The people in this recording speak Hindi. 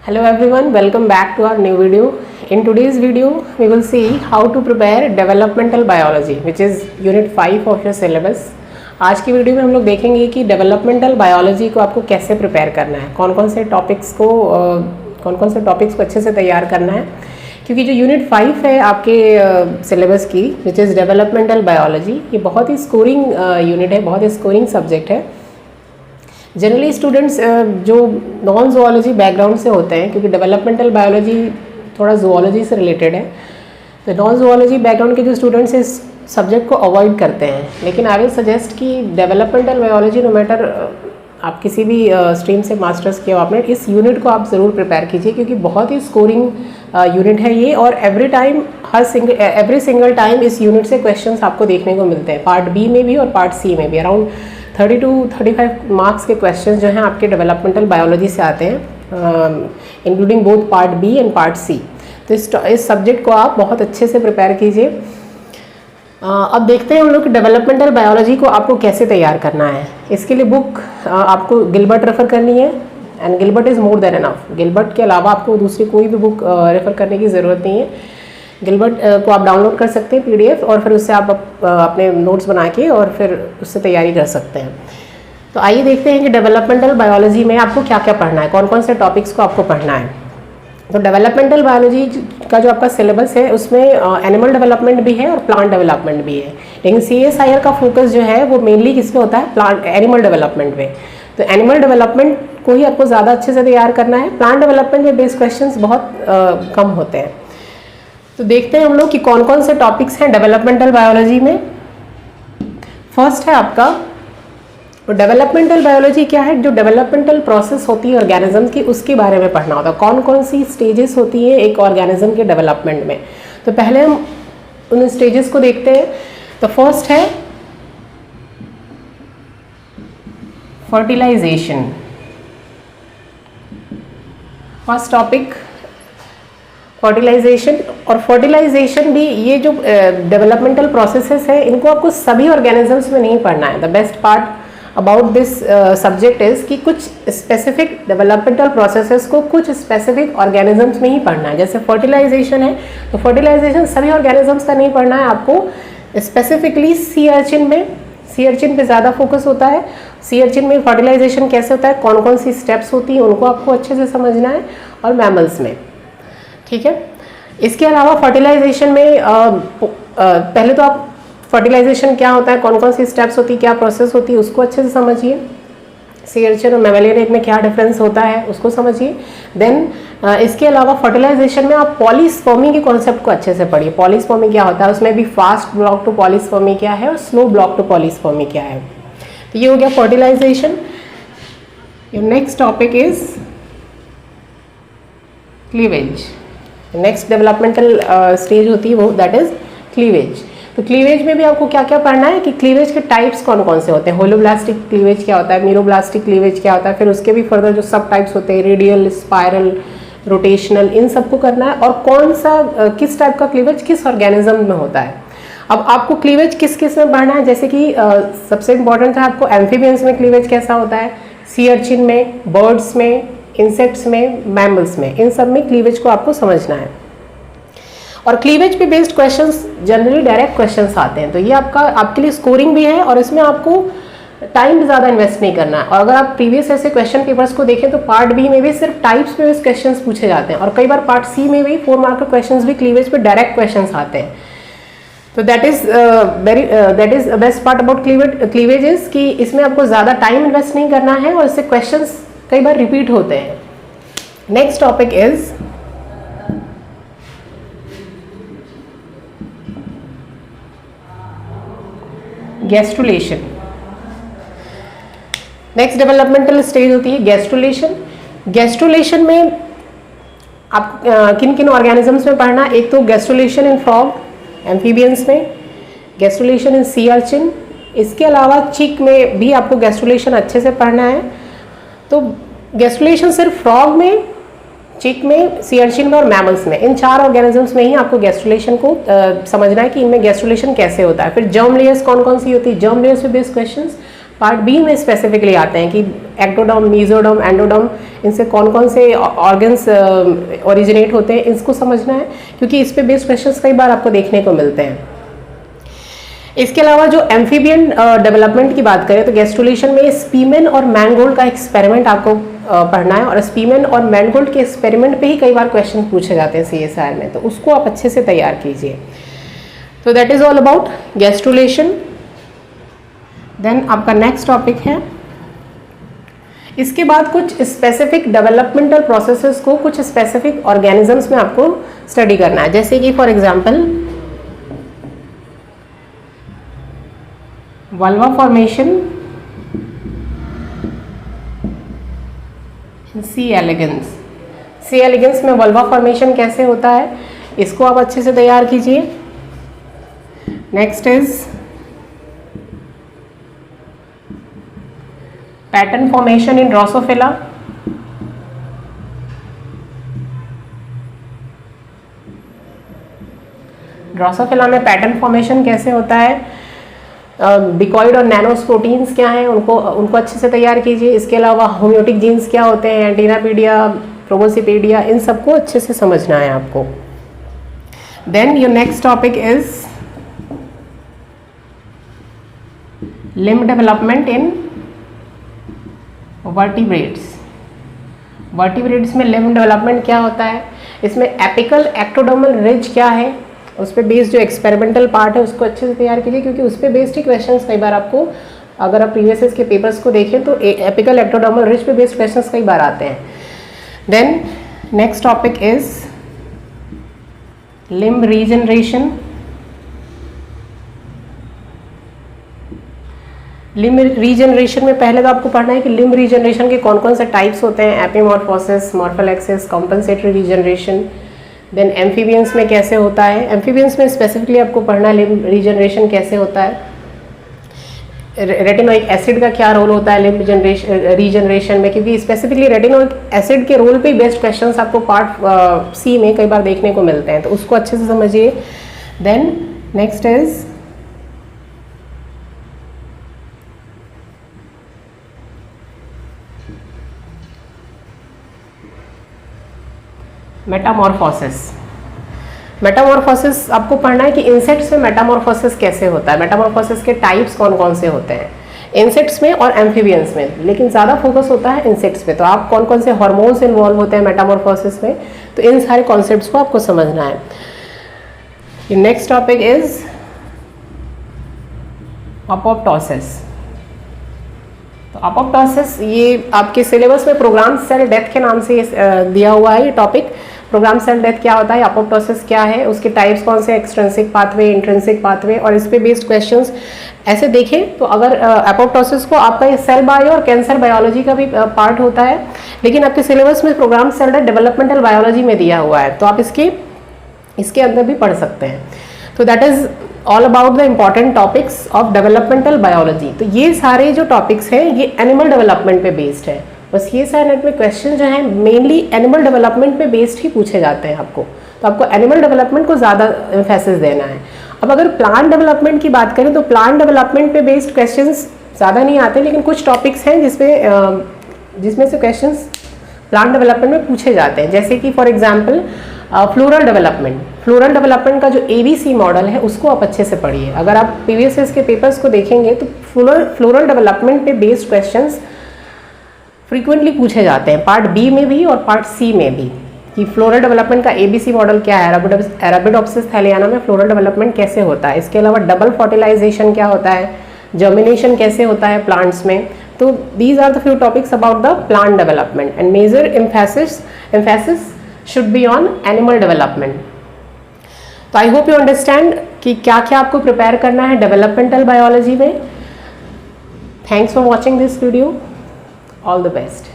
Hello everyone, welcome back to our new video. In today's video, we will see how to prepare developmental biology, which is unit 5 of your syllabus. आज की वीडियो में हम लोग देखेंगे कि डेवलपमेंटल बायोलॉजी को आपको कैसे प्रिपेयर करना है, कौन कौन से टॉपिक्स को अच्छे से तैयार करना है, क्योंकि जो यूनिट 5 है आपके सिलेबस की, विच इज़ डेवलपमेंटल बायोलॉजी, ये बहुत ही स्कोरिंग यूनिट है, बहुत ही स्कोरिंग सब्जेक्ट है. जनरली स्टूडेंट्स जो नॉन ज़ूलॉजी बैकग्राउंड से होते हैं, क्योंकि डेवलपमेंटल बायोलॉजी थोड़ा ज़ूलॉजी से रिलेटेड है, तो नॉन ज़ूलॉजी बैकग्राउंड के जो स्टूडेंट्स इस सब्जेक्ट को अवॉइड करते हैं. लेकिन आई विल सजेस्ट कि डेवलपमेंटल बायोलॉजी नो मैटर आप किसी भी स्ट्रीम से मास्टर्स किया हो आपने, इस यूनिट को आप ज़रूर प्रिपेयर कीजिए, क्योंकि बहुत ही स्कोरिंग यूनिट है ये. और एवरी सिंगल टाइम इस यूनिट से क्वेश्चंस आपको देखने को मिलते हैं, पार्ट बी में भी और पार्ट सी में भी. अराउंड 30 to 35 मार्क्स के क्वेश्चंस जो हैं आपके डेवलपमेंटल बायोलॉजी से आते हैं, including both part B and part C. तो इस सब्जेक्ट को आप बहुत अच्छे से प्रिपेयर कीजिए. अब देखते हैं हम लोग डेवलपमेंटल बायोलॉजी को आपको कैसे तैयार करना है. इसके लिए बुक आपको गिलबर्ट रेफ़र करनी है, and Gilbert is more than enough. Gilbert के अलावा आपको दूसरी कोई भी बुक रेफ़र करने की ज़रूरत नहीं है. गिलबर्ट को आप डाउनलोड कर सकते हैं PDF, और फिर उससे आप अपने नोट्स बना के और फिर उससे तैयारी कर सकते हैं. तो आइए देखते हैं कि डेवलपमेंटल बायोलॉजी में आपको क्या क्या पढ़ना है, कौन कौन से टॉपिक्स को आपको पढ़ना है. तो डेवलपमेंटल बायोलॉजी का जो आपका सिलेबस है उसमें एनिमल डेवलपमेंट भी है और प्लांट डेवलपमेंट भी है. लेकिन CSIR का फोकस जो है वो मेनली किस पे होता है, एनिमल डेवलपमेंट में. तो एनिमल डेवलपमेंट को ही आपको ज़्यादा अच्छे से तैयार करना है. प्लांट डेवलपमेंट में बेस्ड क्वेश्चंस बहुत कम होते हैं. तो देखते हैं हम लोग कि कौन कौन से टॉपिक्स हैं डेवलपमेंटल बायोलॉजी में. फर्स्ट है आपका डेवलपमेंटल बायोलॉजी. क्या है, जो डेवलपमेंटल प्रोसेस होती है ऑर्गेनिज्म की, उसके बारे में पढ़ना होता है. कौन कौन सी स्टेजेस होती हैं एक ऑर्गेनिज्म के डेवलपमेंट में. तो पहले हम उन स्टेजेस को देखते हैं. तो फर्स्ट है फर्टिलाइजेशन. First topic fertilization. और फर्टिलाइजेशन भी, ये जो डेवलपमेंटल प्रोसेसेस है, इनको आपको सभी ऑर्गेनिजम्स में नहीं पढ़ना है. The best part about this subject is कि कुछ स्पेसिफिक डेवलपमेंटल प्रोसेसेस को कुछ स्पेसिफिक ऑर्गेनिजम्स में ही पढ़ना है. जैसे फर्टिलाइजेशन है, तो फर्टिलाइजेशन सभी ऑर्गेनिजम्स का नहीं पढ़ना है आपको. स्पेसिफिकली सी अर्चिन में, सी अर्चिन पे ज़्यादा फोकस होता है. सी अर्चिन में फर्टिलाइजेशन कैसे होता है, कौन कौन सी स्टेप्स होती हैं, उनको आपको अच्छे से समझना है. और मैमल्स में, ठीक है. इसके अलावा फर्टिलाइजेशन में पहले तो आप फर्टिलाइजेशन क्या होता है, कौन कौन सी स्टेप्स होती है, क्या प्रोसेस होती है, उसको अच्छे से समझिए. सी अर्चिन और मैमेलियन एग में क्या डिफरेंस होता है उसको समझिए. देन इसके अलावा फर्टिलाइजेशन में आप पॉलीस्पर्मी के कॉन्सेप्ट को अच्छे से पढ़िए. पॉलीस्पर्मी क्या होता है, उसमें भी फास्ट ब्लॉक टू पॉलीस्पर्मी क्या है और स्लो ब्लॉक टू पॉलीस्पर्मी क्या है. तो ये हो गया fertilization. Your next topic is cleavage. Next developmental stage होती है वो, दैट इज क्लीवेज. तो क्लीवेज में भी आपको क्या क्या पढ़ना है कि क्लीवेज के टाइप्स कौन कौन से होते हैं. होलोब्लास्टिक क्लीवेज क्या होता है, मीरोब्लास्टिक क्लीवेज क्या होता है, फिर उसके भी फर्दर जो सब टाइप्स होते हैं, रेडियल, स्पाइरल, रोटेशनल, इन सबको करना है. और कौन सा किस टाइप का क्लीवेज किस ऑर्गेनिज्म में होता है. अब आपको क्लीवेज किस किस में पढ़ना है, जैसे कि सबसे इंपॉर्टेंट है आपको एम्फीबियंस में क्लीवेज कैसा होता है, सी अर्चिन में, बर्ड्स में, इंसेक्ट्स में, मैमल्स में, इन सब में क्लीवेज को आपको समझना है. और क्लीवेज पे based questions generally direct questions आते हैं, तो ये आपके लिए स्कोरिंग भी है और इसमें आपको टाइम ज़्यादा इन्वेस्ट नहीं करना है. और अगर आप प्रीवियस ऐसे क्वेश्चन पेपर्स को देखें तो पार्ट बी में भी सिर्फ टाइप्स पे बेस्ड क्वेश्चंस पूछे जाते हैं, और कई बार पार्ट सी में भी 4 मार्क के क्वेश्चंस भी क्लीवेज पे डायरेक्ट क्वेश्चंस आते हैं. तो that is best part about cleavage is कि इसमें आपको ज़्यादा टाइम इन्वेस्ट नहीं करना है और इससे क्वेश्चंस कई बार रिपीट होते हैं. Next topic is gastrulation. Next developmental stage होती है गैस्ट्रुलेशन. गैस्ट्रुलेशन में आप किन किन ऑर्गेनिजम्स में पढ़ना. एक तो गैस्ट्रुलेशन इन फ्रॉग, एम्फीबियंस में, गैस्ट्रुलेशन इन सी अर्चिन. इसके अलावा चिक में भी आपको गैस्ट्रुलेशन अच्छे से पढ़ना है. तो गैस्ट्रुलेशन सिर्फ फ्रॉग में, चिक में, सी अर्चिन में और मैमल्स में, इन 4 ऑर्गेनिजम्स में ही आपको गैस्ट्रुलेशन को समझना है कि इनमें गैस्ट्रुलेशन कैसे होता है. फिर जर्म लेयर्स कौन कौन सी होती है, जर्म लेयर्स पे बेस्ड क्वेश्चंस, पार्ट बी में स्पेसिफिकली आते हैं कि एक्टोडर्म, मीजोडर्म, एंडोडर्म, इनसे कौन कौन से ऑर्गन्स ओरिजिनेट होते हैं, इसको समझना है, क्योंकि इस पे बेस्ड क्वेश्चंस कई बार आपको देखने को मिलते हैं। इसके अलावा जो एम्फीबियन डेवलपमेंट की बात करें तो गैस्ट्रुलेशन में स्पीमेन और मैनगोल्ड का एक्सपेरिमेंट आपको पढ़ना है, और स्पीमेन और मैनगोल्ड के एक्सपेरिमेंट पे ही कई बार क्वेश्चन पूछे जाते हैं CSIR में, तो उसको आप अच्छे से तैयार कीजिए। तो that is all about gastrulation. Then आपका नेक्स्ट टॉपिक है, इसके बाद कुछ स्पेसिफिक डेवलपमेंटल प्रोसेसेस को कुछ स्पेसिफिक ऑर्गेनिजम्स में आपको स्टडी करना है, जैसे कि for example vulva formation C elegans. C elegans में वल्वा फॉर्मेशन कैसे होता है, इसको आप अच्छे से तैयार कीजिए। Next is pattern formation in Drosophila. Drosophila में पैटर्न फॉर्मेशन कैसे होता है, डिकॉइड और नैनोस प्रोटीन्स क्या हैं, उनको अच्छे से तैयार कीजिए। इसके अलावा होम्योटिक जीन्स क्या होते हैं, एंटीनापीडिया, प्रोबोसिपेडिया, इन सबको अच्छे से समझना है आपको। Then your next topic is limb development in vertebrates. Vertebrates में लिम्ब डेवलपमेंट क्या होता है, इसमें एपिकल एक्टोडर्मल रिज क्या है, उस पर बेस्ड जो एक्सपेरिमेंटल पार्ट है उसको अच्छे से तैयार कीजिए, क्योंकि उस पर बेस्ड ही क्वेश्चंस कई बार आपको, अगर आप प्रीवियस ईयर के पेपर्स को देखें तो एपिकल एक्टोडर्मल रिज पे बेस्ड क्वेश्चंस कई बार आते हैं। Then next topic is limb regeneration. Limb regeneration में पहले तो आपको पढ़ना है कि लिम्ब रीजनरेशन के कौन कौन से टाइप्स होते हैं, epimorphosis, morpholaxis, compensatory regeneration. Then amphibians में कैसे होता है, एम्फीबियंस में स्पेसिफिकली आपको पढ़ना है लिम्ब रीजनरेशन कैसे होता है, रेटिनोइक एसिड का क्या रोल होता है लिम्ब रीजनरेशन में, क्योंकि स्पेसिफिकली रेटिनोइक एसिड के रोल पे बेस्ड क्वेश्चंस आपको पार्ट सी में कई बार देखने को मिलते हैं, तो उसको अच्छे से समझिए। Then next is metamorphosis. Metamorphosis आपको पढ़ना है कि इंसेक्ट्स में मेटामॉर्फोसिस कैसे होता है, मेटामॉर्फोसिस के टाइप्स कौन कौन से होते हैं इंसेक्ट्स में और एम्फीबियंस में, लेकिन ज़्यादा फोकस होता है इंसेक्ट्स पे। तो आप कौन कौन से हार्मोन्स इन्वॉल्व होते हैं मेटामॉर्फोसिस में, तो इन सारे कॉन्सेप्ट्स को आपको समझना है। Next topic is apoptosis. तो अपोप्टोसिस ये आपके सिलेबस में प्रोग्राम सेल डेथ के नाम से दिया हुआ है ये टॉपिक। प्रोग्राम सेल डेथ क्या होता है, अपोप्टोसिस क्या है, उसके टाइप्स कौन से, एक्सट्रिंसिक पाथवे, इंट्रिंसिक पाथवे, और इस पे बेस्ड क्वेश्चंस ऐसे देखें तो अगर अपोप्टोसिस को आपका ये सेल बायो और कैंसर बायोलॉजी का भी पार्ट होता है, लेकिन आपके सिलेबस में program cell death developmental biology में दिया हुआ है, तो आप इसके अंदर भी पढ़ सकते हैं। तो that is all about the important topics of developmental biology. तो ये सारे जो टॉपिक्स हैं ये एनिमल डेवलपमेंट पे बेस्ड है, बस ये सारे नेट में क्वेश्चन जो हैं मेनली एनिमल डेवलपमेंट पे बेस्ड ही पूछे जाते हैं आपको, तो आपको एनिमल डेवलपमेंट को ज़्यादा एम्फेसिस देना है। अब अगर प्लांट डेवलपमेंट की बात करें तो प्लांट डेवलपमेंट पे बेस्ड क्वेश्चंस ज़्यादा नहीं आते, लेकिन कुछ टॉपिक्स हैं जिसमें से क्वेश्चंस प्लांट डेवलपमेंट में पूछे जाते हैं, जैसे कि for example floral development. Floral development का जो ABC मॉडल है उसको आप अच्छे से पढ़िए। अगर आप प्रीवियस ईयर के पेपर्स को देखेंगे तो फ्लोरल डेवलपमेंट पे बेस्ड क्वेश्चंस फ्रीक्वेंटली पूछे जाते हैं, पार्ट बी में भी और पार्ट सी में भी, कि फ्लोरल डेवलपमेंट का ABC मॉडल क्या है, अरेबिडोप्सिस थैलियाना में फ्लोरल डेवलपमेंट कैसे होता है, इसके अलावा डबल फर्टिलाइजेशन क्या होता है, जर्मिनेशन कैसे होता है प्लांट्स में। तो these are the few topics about the plant development and major emphasis should be on animal development. तो आई होप यू अंडरस्टैंड कि क्या क्या आपको प्रिपेयर करना है डेवलपमेंटल बायोलॉजी में। Thanks for watching this video, all the best.